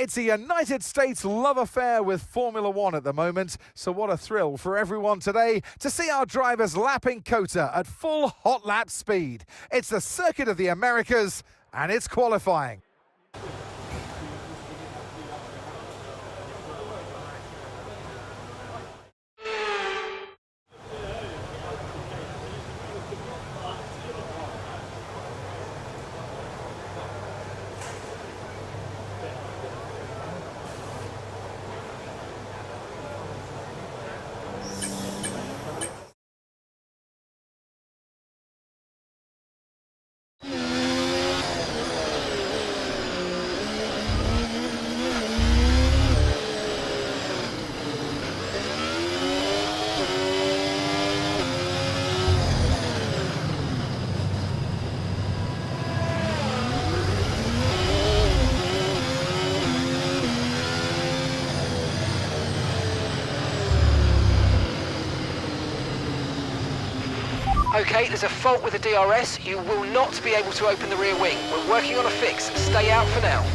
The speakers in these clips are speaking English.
It's a United States love affair with Formula One at the moment, so what a thrill for everyone today to see our drivers lapping COTA at full hot lap speed. It's the Circuit of the Americas, and it's qualifying. Okay, there's a fault with the DRS. You will not be able to open the rear wing. We're working on a fix. Stay out for now.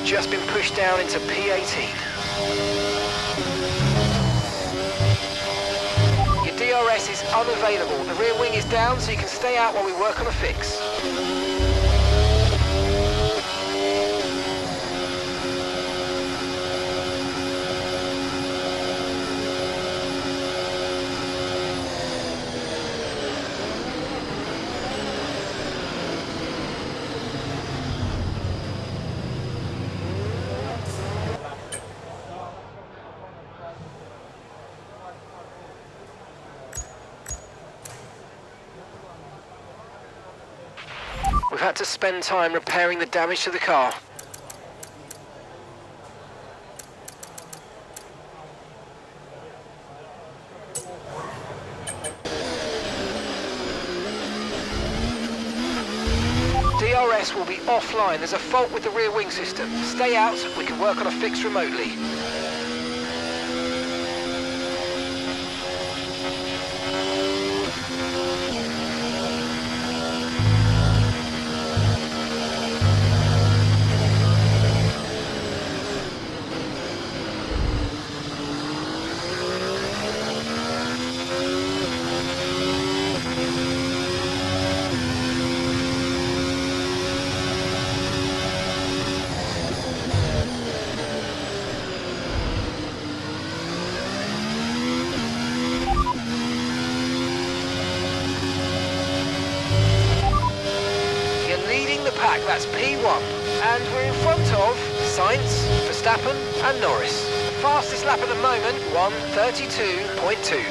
Just been pushed down into P18. Your DRS is unavailable. The rear wing is down, so you can stay out while we work on a fix. We've had to spend time repairing the damage to the car. DRS will be offline. There's a fault with the rear wing system. Stay out, we can work on a fix remotely. That's P1, and we're in front of Sainz, Verstappen and Norris. Fastest lap at the moment, 1:32.2.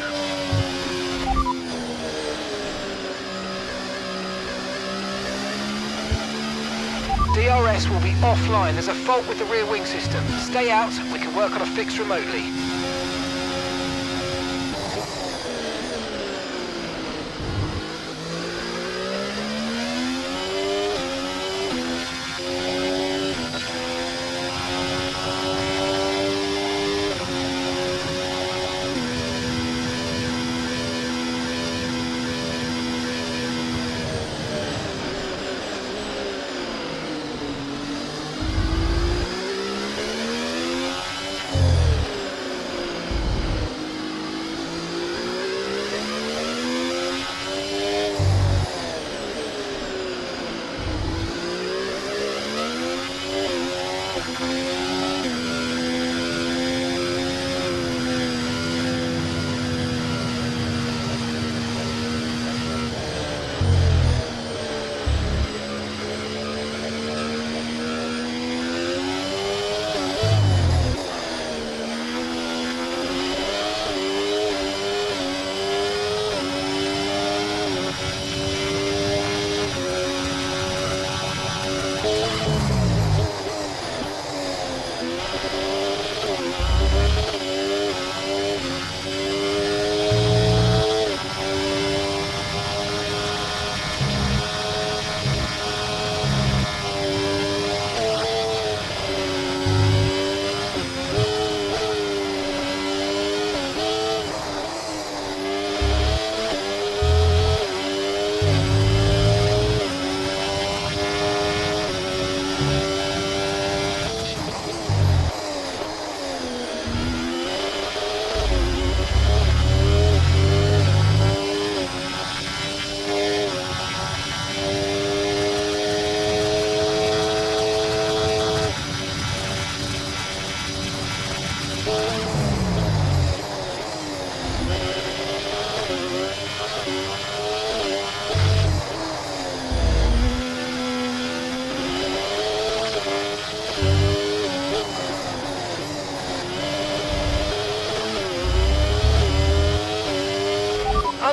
DRS will be offline. There's a fault with the rear wing system. Stay out, we can work on a fix remotely.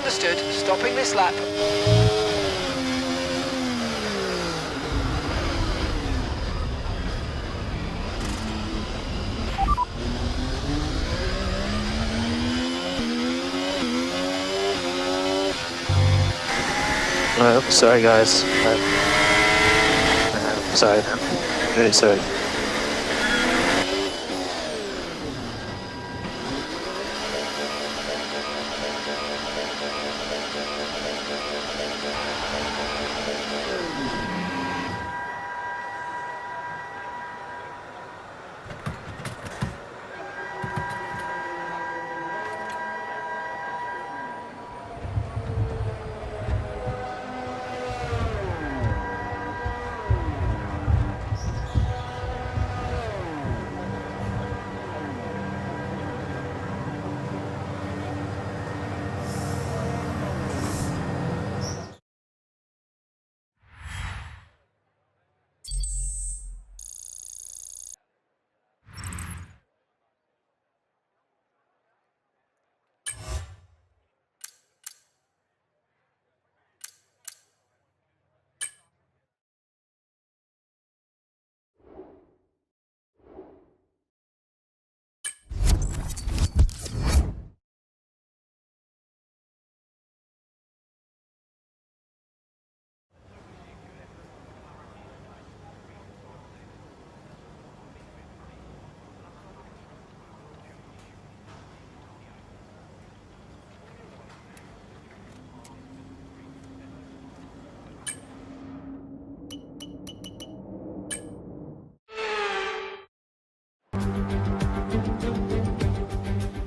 Understood. Stopping this lap. Sorry guys. Sorry. Really sorry.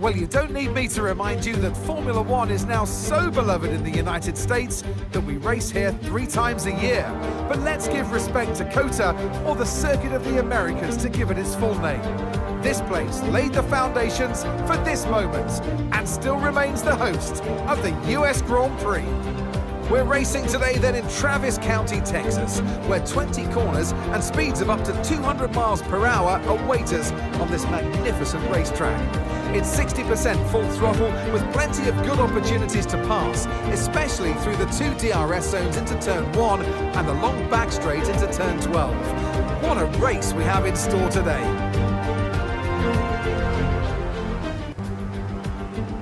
Well, you don't need me to remind you that Formula One is now so beloved in the United States that we race here 3 times a year. But let's give respect to COTA, or the Circuit of the Americas, to give it its full name. This place laid the foundations for this moment and still remains the host of the US Grand Prix. We're racing today then in Travis County, Texas, where 20 corners and speeds of up to 200 miles per hour await us on this magnificent racetrack. It's 60% full throttle with plenty of good opportunities to pass, especially through the 2 DRS zones into turn 1 and the long back straight into turn 12. What a race we have in store today.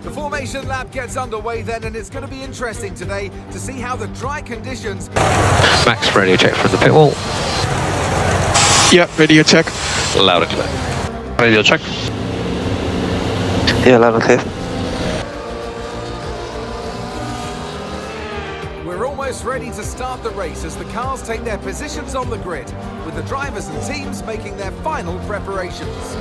The formation lap gets underway then, and it's going to be interesting today to see how the dry conditions... Max, radio check from the pit wall. Yeah, radio check. Loud and clear. Radio check. Yeah, loud and clear. We're almost ready to start the race as the cars take their positions on the grid, with the drivers and teams making their final preparations.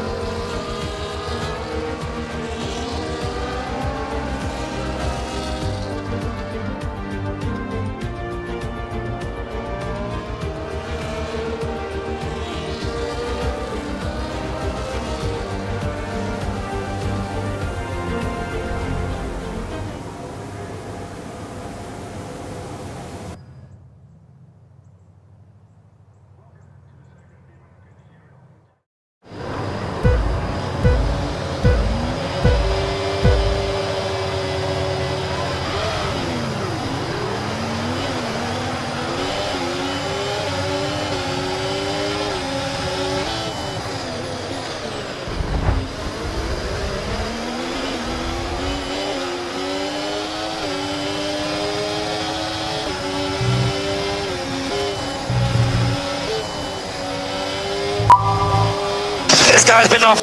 This guy's been off.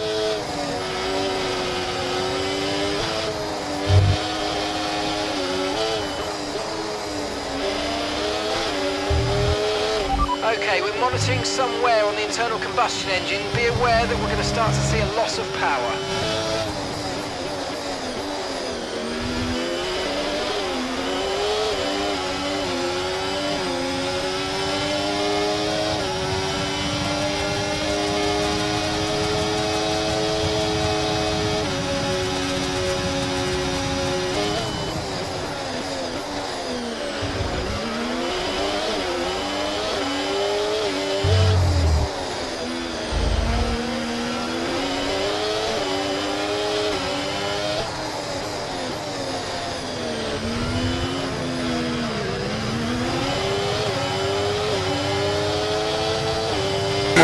Okay, we're monitoring some wear on the internal combustion engine. Be aware that we're going to start to see a loss of power.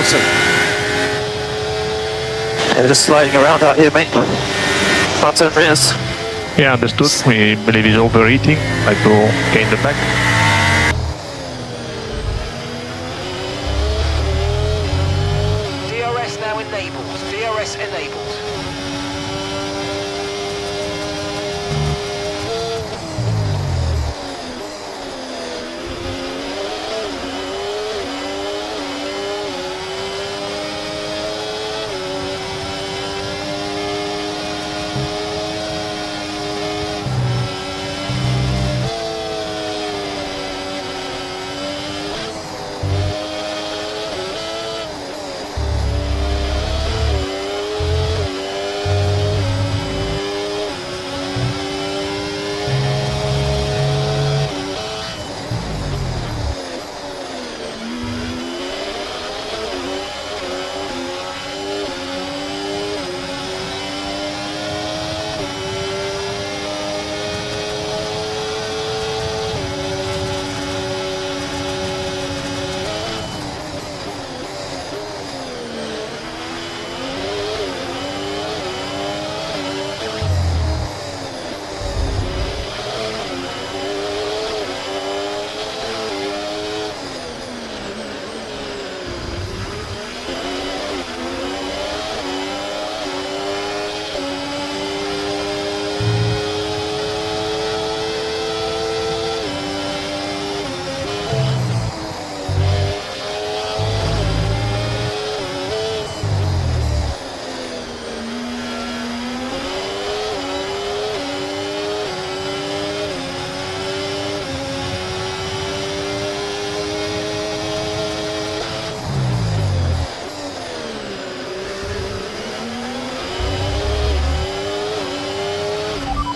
Hamilton. Yeah, we're just sliding around out here, mate. Front end rears. Yeah, understood. We believe he's overheating. Like to gain the back. DRS now enabled. DRS enabled.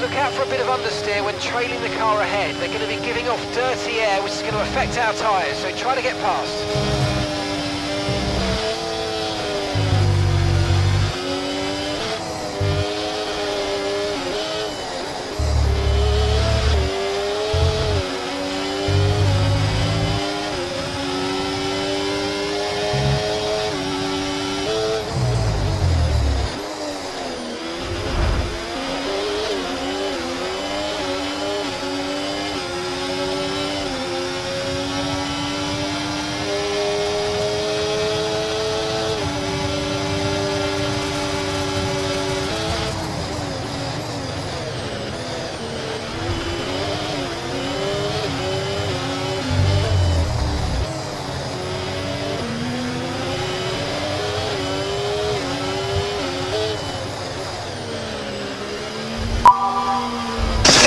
Look out for a bit of understeer when trailing the car ahead. They're going to be giving off dirty air, which is going to affect our tyres, so try to get past.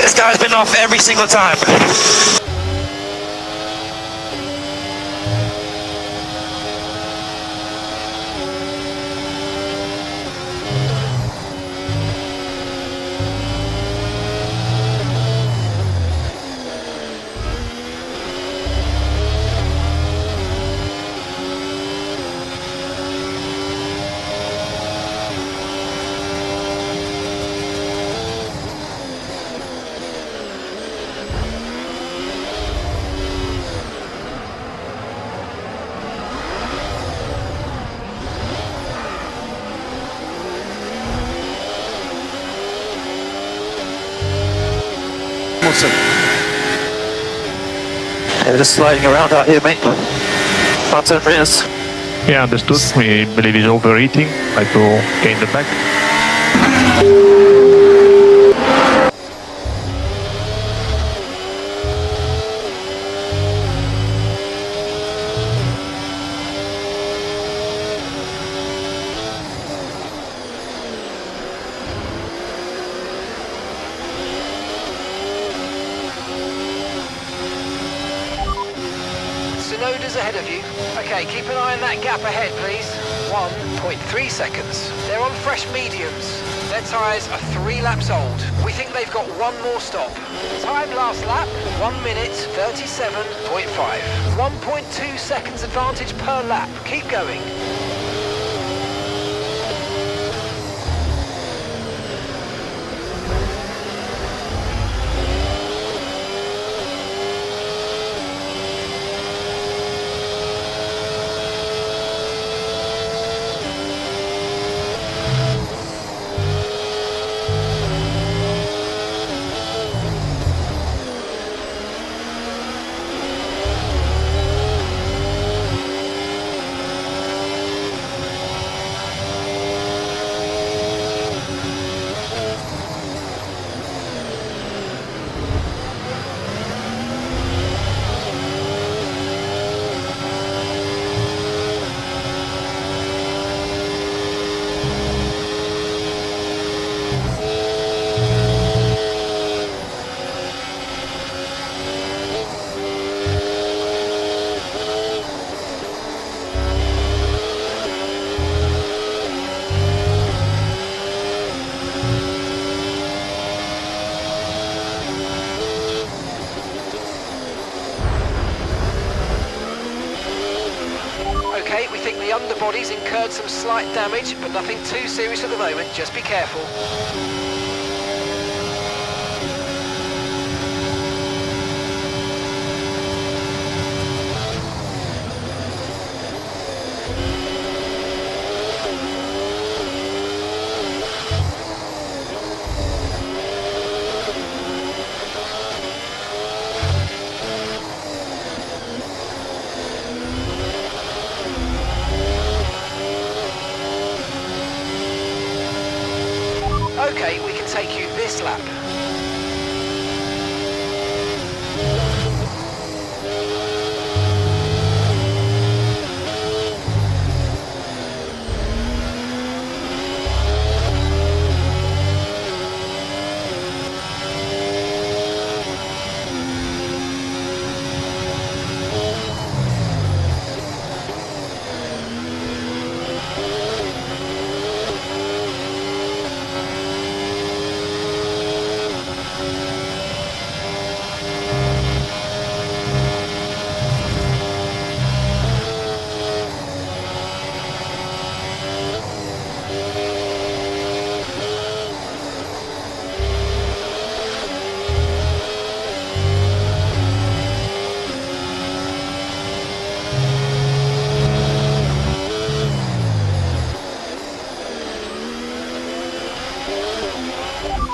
This guy's been off every single time. Hamilton. Yeah, we're just sliding around out here, mate. Front end rears. Yeah, understood. We believe he's overheating. Like to gain the back. Sonoda's ahead of you. Okay, keep an eye on that gap ahead, please. 1.3 seconds. They're on fresh mediums. Their tyres are 3 laps old. We think they've got one more stop. Time last lap, 1 minute 37.5. 1.2 seconds advantage per lap. Keep going. Okay, we think the underbody's incurred some slight damage, but nothing too serious at the moment. Just be careful. Okay, we can take you this lap.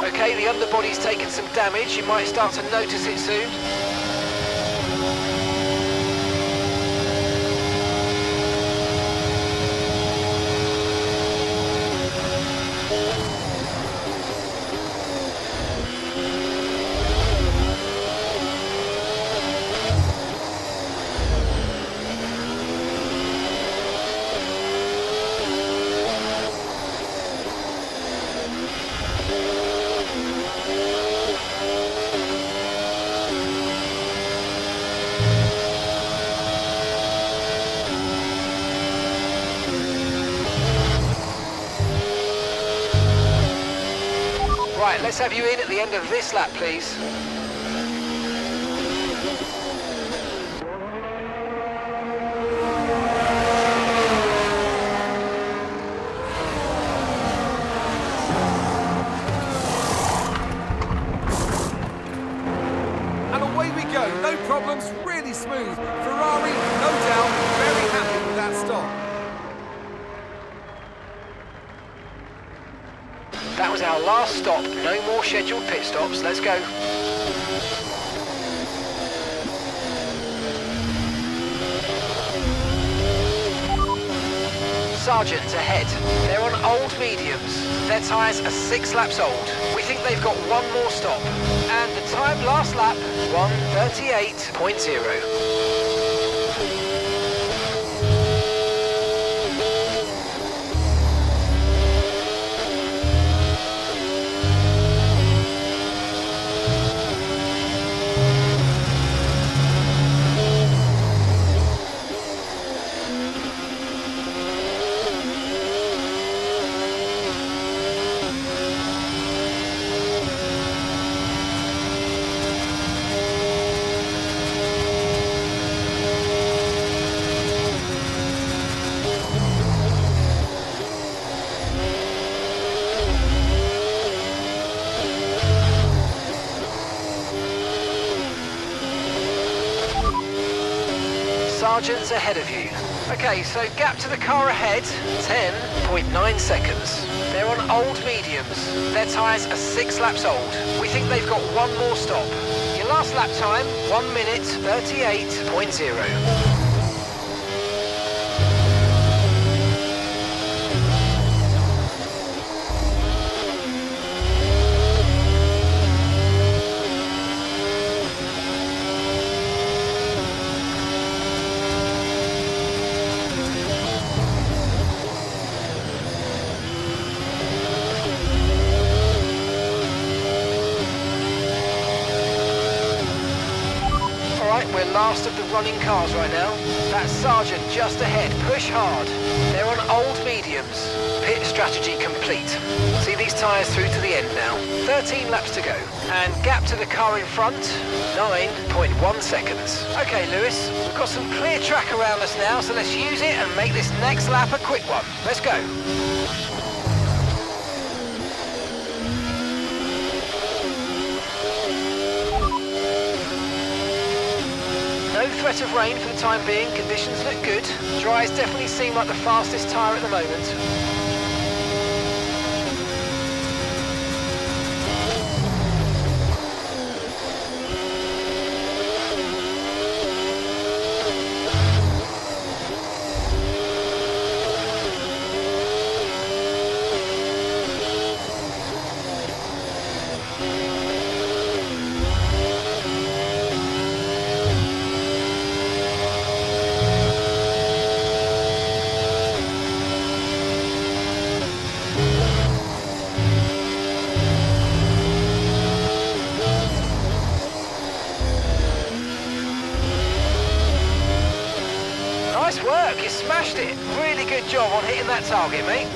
Okay, the underbody's taken some damage. You might start to notice it soon. Right, let's have you in at the end of this lap, please. And away we go, no problems, really smooth. Ferrari, no doubt, very happy with that stop. That was our last stop. No more scheduled pit stops. Let's go. Sargent ahead. They're on old mediums. Their tyres are 6 laps old. We think they've got one more stop. And the time last lap, 1:38.0. Sargent's ahead of you. Okay, so gap to the car ahead, 10.9 seconds. They're on old mediums. Their tyres are 6 laps old. We think they've got one more stop. Your last lap time, 1:38.0. We're last of the running cars right now. That Sergeant just ahead, push hard. They're on old mediums. Pit strategy complete. See these tyres through to the end now. 13 laps to go. And gap to the car in front, 9.1 seconds. Okay, Lewis, we've got some clear track around us now, so let's use it and make this next lap a quick one. Let's go. No threat of rain for the time being, conditions look good. Dries definitely seem like the fastest tyre at the moment. Nice work, you smashed it. Really good job on hitting that target, mate.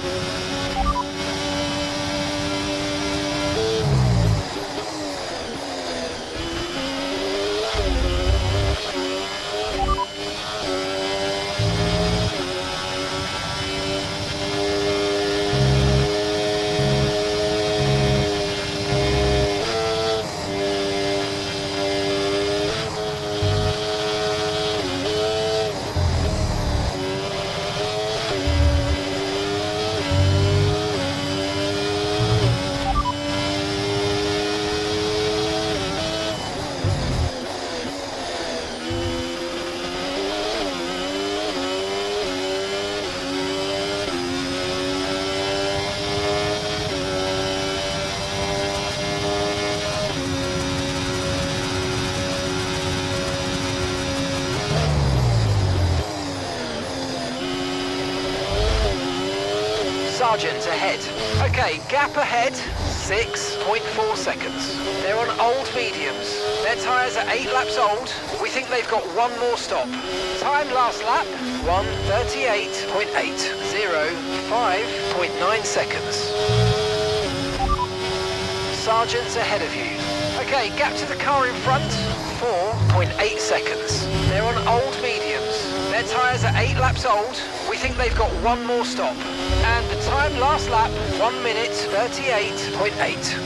Sergeant ahead. Okay, gap ahead, 6.4 seconds. They're on old mediums. Their tyres are 8 laps old. We think they've got one more stop. Time last lap, 1:38.8. 5.9 seconds. Sergeant's ahead of you. Okay, gap to the car in front, 4.8 seconds. They're on old mediums. Their tyres are 8 laps old. We think they've got one more stop. And the time last lap, 1:38.8.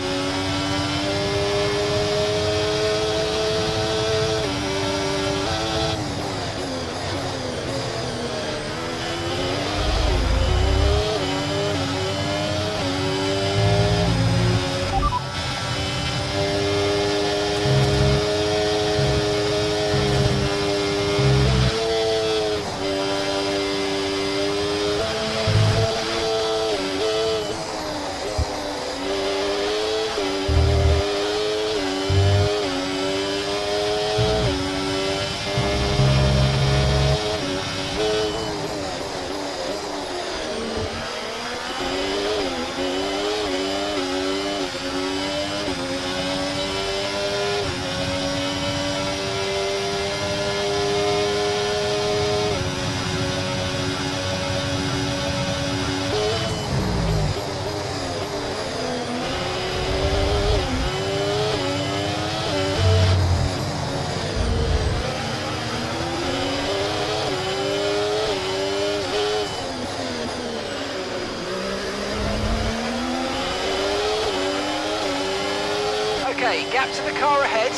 Okay, gap to the car ahead.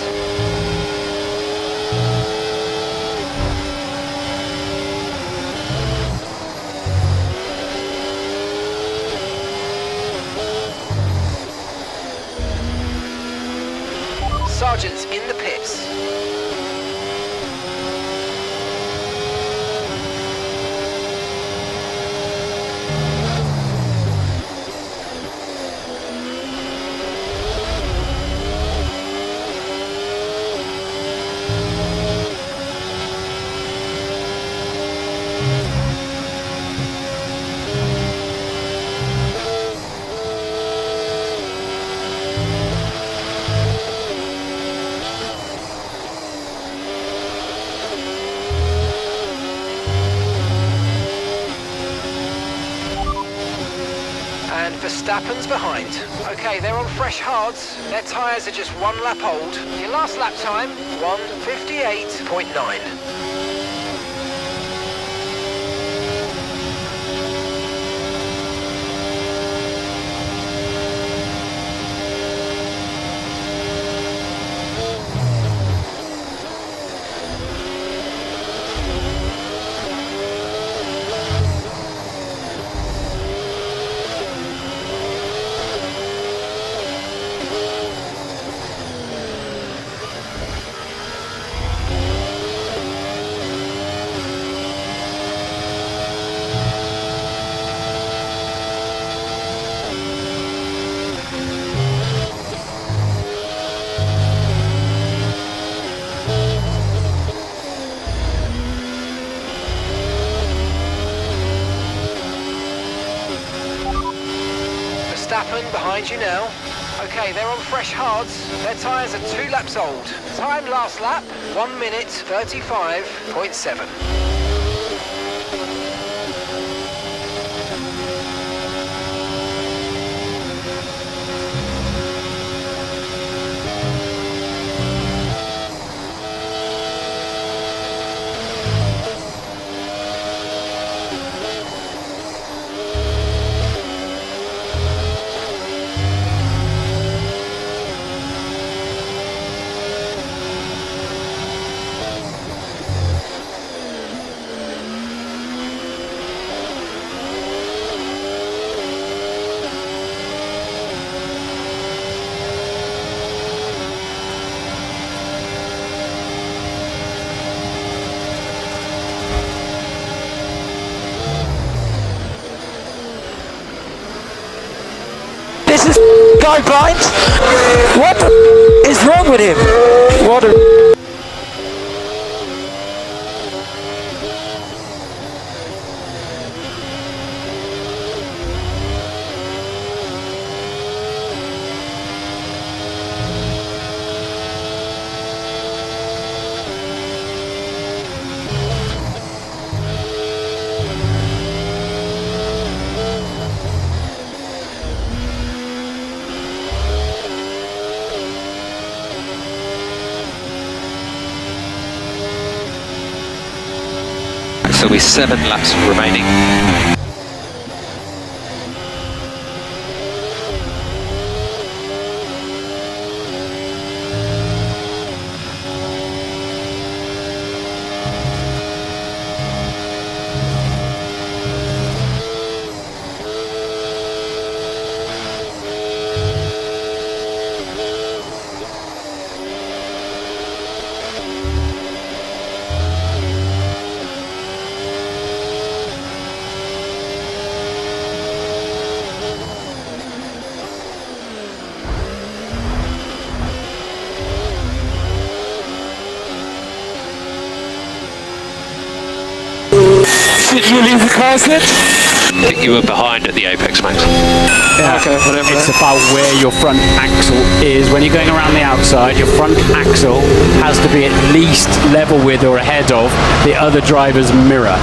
Sergeant's in the pits. Verstappen's behind. Okay, they're on fresh hards. Their tyres are just 1 lap old. Your last lap time, 1:58.9. Verstappen behind you now. Okay, they're on fresh hards. Their tyres are 2 laps old. Time last lap, 1:35.7. This is guy blind. What the is wrong with him? What a... So we're 7 laps remaining. Did you leave the car set? I think you were behind at the apex, Max. Yeah, Okay, whatever. it's about where your front axle is. When you're going around the outside, your front axle has to be at least level with or ahead of the other driver's mirror.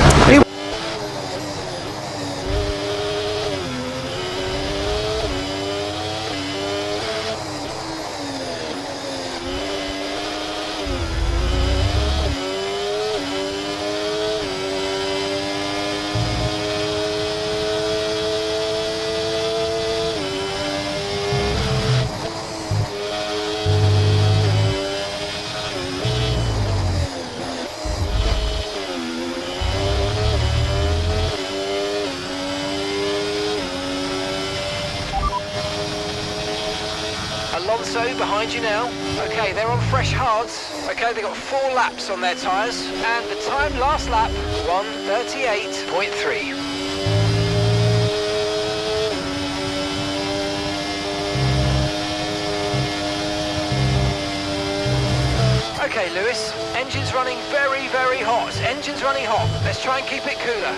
Alonso behind you now. Okay, they're on fresh hards. Okay, they've got 4 laps on their tyres. And the time last lap, 1:38.3. Okay, Lewis, engine's running very, very hot. Engine's running hot. Let's try and keep it cooler.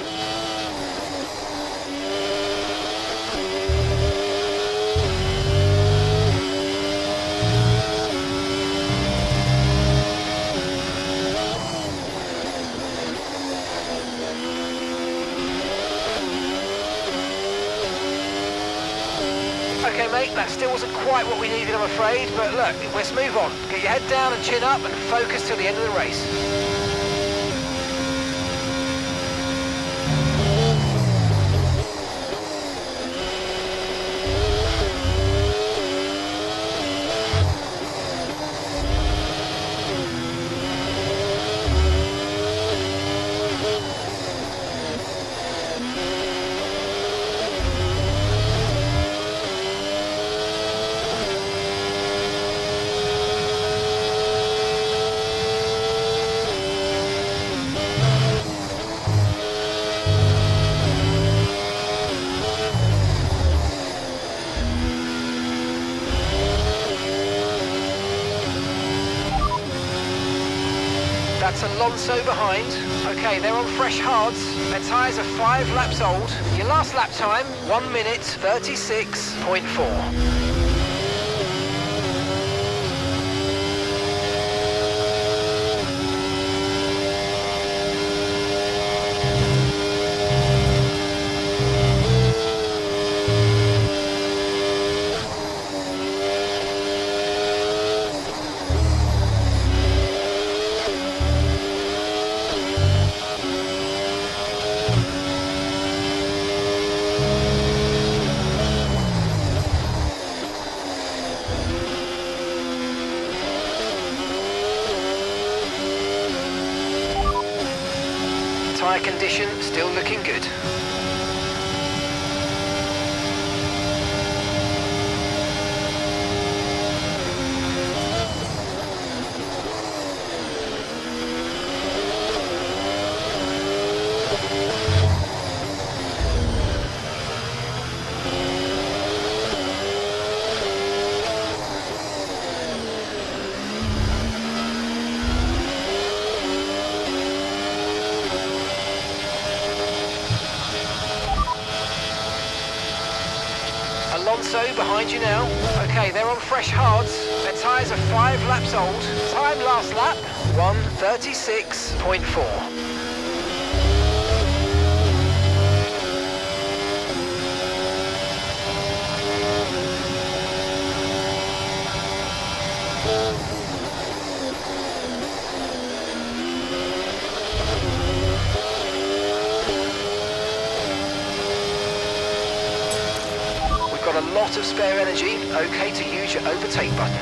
Okay, mate, that still wasn't quite what we needed, I'm afraid, but look, let's move on. Get your head down and chin up and focus till the end of the race. That's Alonso behind. Okay, they're on fresh hards. Their tyres are 5 laps old. Your last lap time, 1 minute 36.4. Tyre condition still looking good. Alonso behind you now. Okay, they're on fresh hards. Their tyres are 5 laps old. Time last lap, 1:36.4. Got a lot of spare energy, okay to use your overtake button.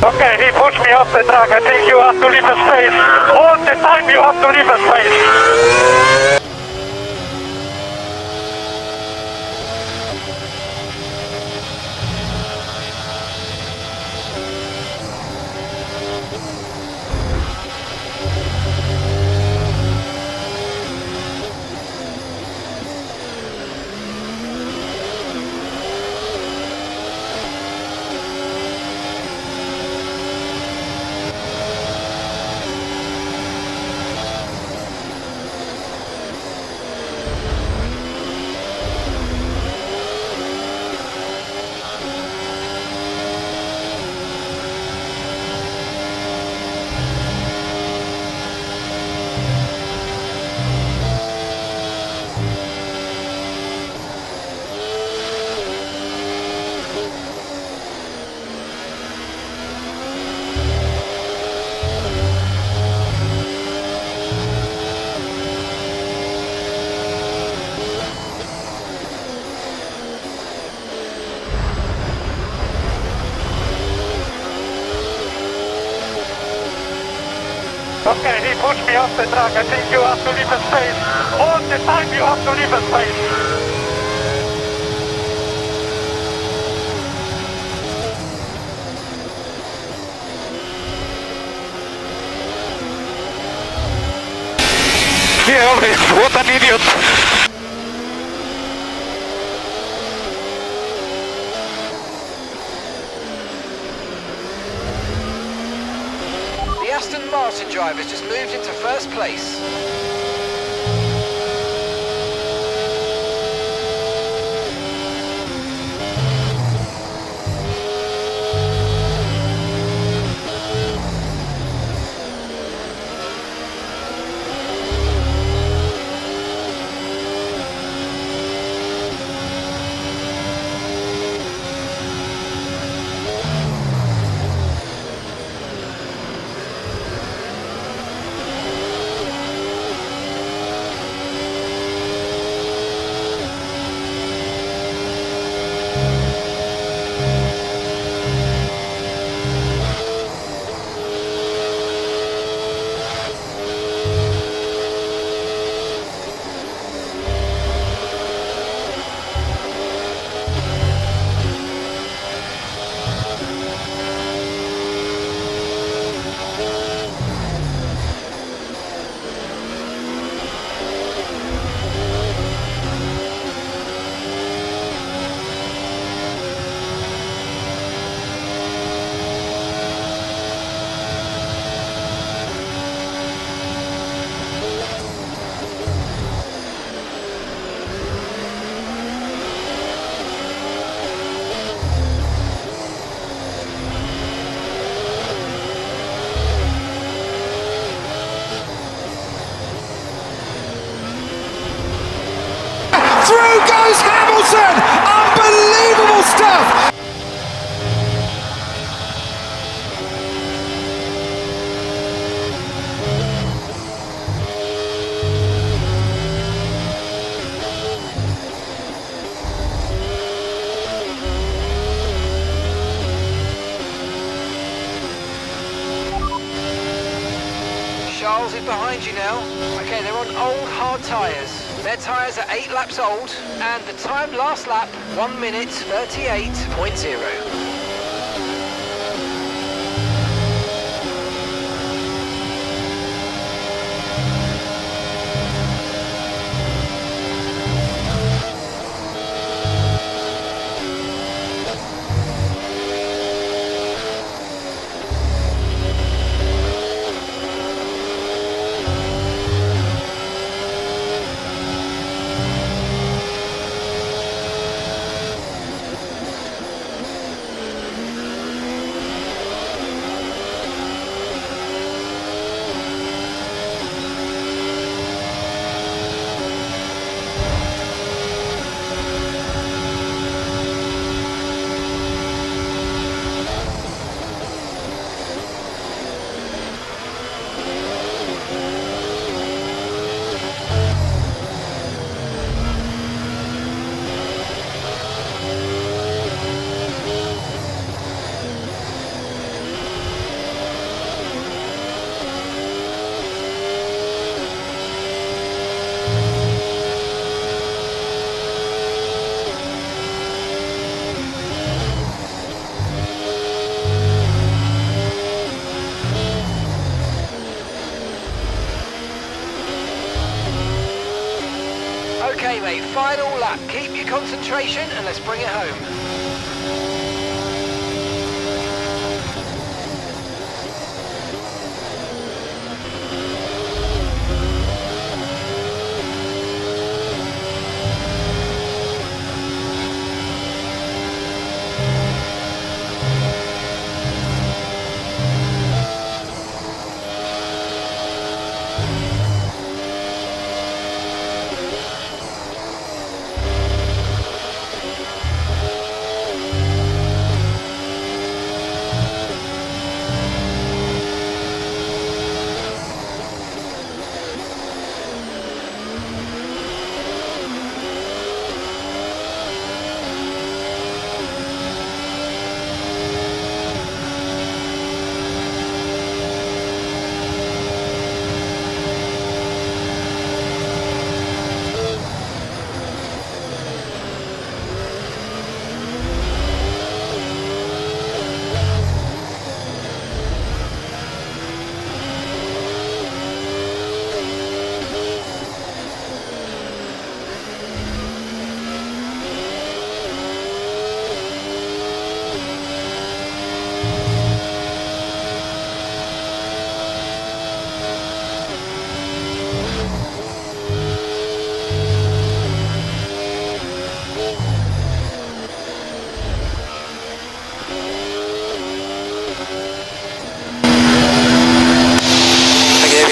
Okay, he pushed me off the track. I think you have to leave a space. All the time you have to leave a space. Okay, he pushed me off the track. I think you have to leave a space. All the time you have to leave a space. Yeah, what an idiot! The Aston Martin driver's just moved into first place. Through goes Hamilton! Unbelievable stuff! Charles is behind you now. Okay, they're on old hard tyres. Their tyres are 8 laps old, and the time last lap, 1 minute 38.0. Okay, mate, final lap. Keep your concentration and let's bring it home.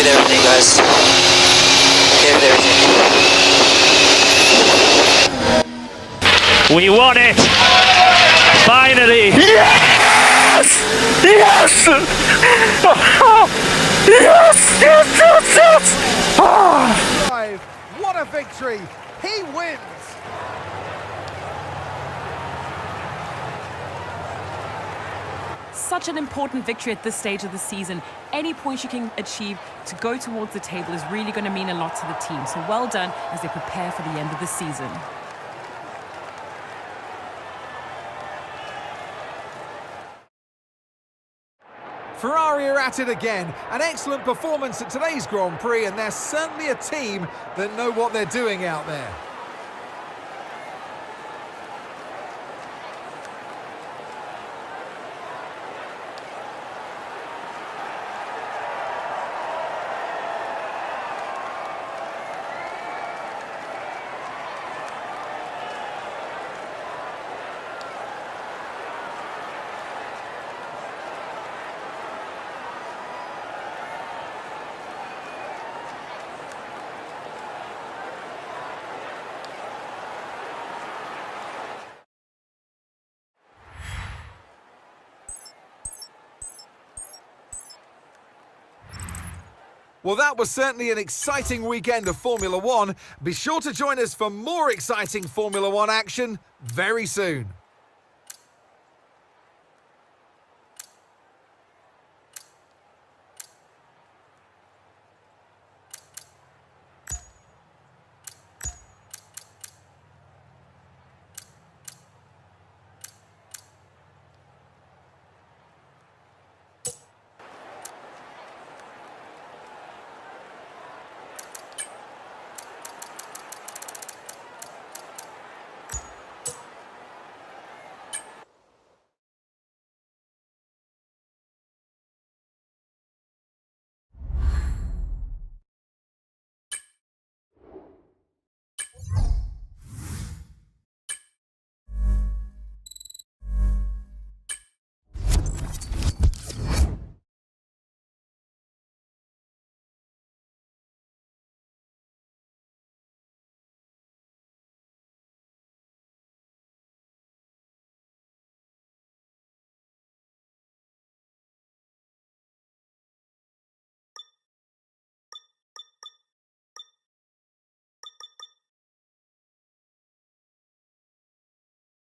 it everything, guys. Gave it everything. We won it! Finally! Yes! Yes! Yes! Yes! Yes! Yes! Ah! What a victory! He wins! Such an important victory at this stage of the season. Any points you can achieve to go towards the table is really going to mean a lot to the team. So well done as they prepare for the end of the season. Ferrari are at it again. An excellent performance at today's Grand Prix, and they're certainly a team that know what they're doing out there. Well, that was certainly an exciting weekend of Formula One. Be sure to join us for more exciting Formula One action very soon.